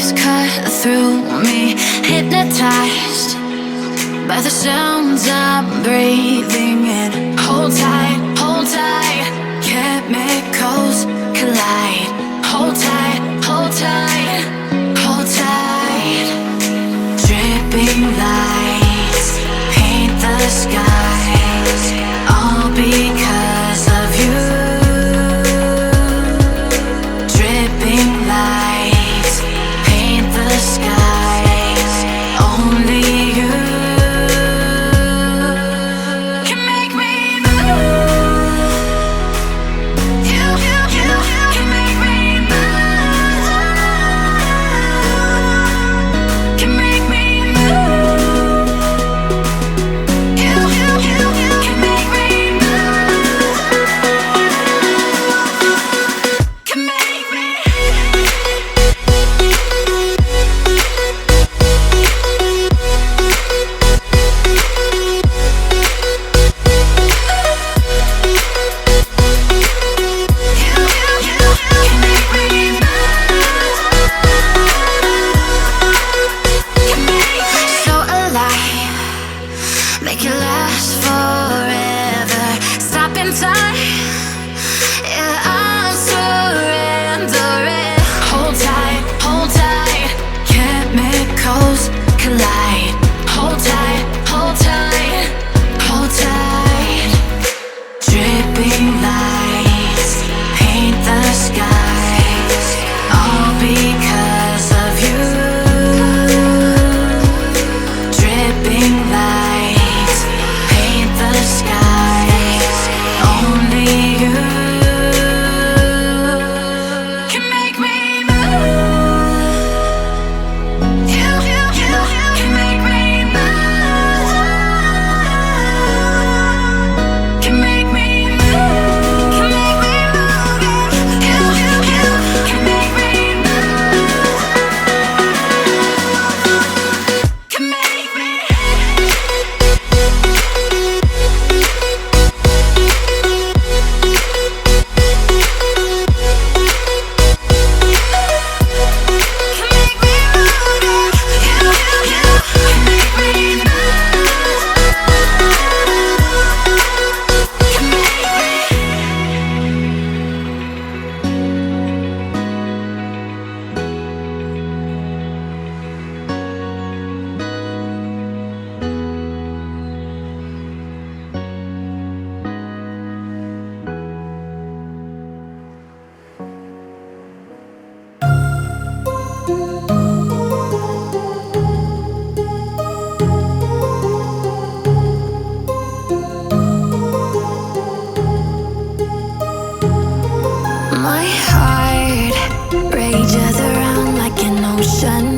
waves cut through me, hypnotized by the sounds I'm breathing in. Hold tight, hold tight, chemicals collide. Hold tight, hold tight, hold tight. Dripping lights paint the skies, all because of you. Dripping lights paint the skies, only you can make me move. You can make me move. Can make me move. You can make me move. Can make me. So alive, make it last forever. Stop in time, yeah, I'm surrendering. Hold tight, chemicals collide. Hold tight, hold tight, hold tight. Dripping lights paint the skies, all because of you. Dripping lights paint the skies, only you can make me move. You can make me move. Can make me move. Can make me move. You can make me move. Can make me. My heart rages around like an ocean.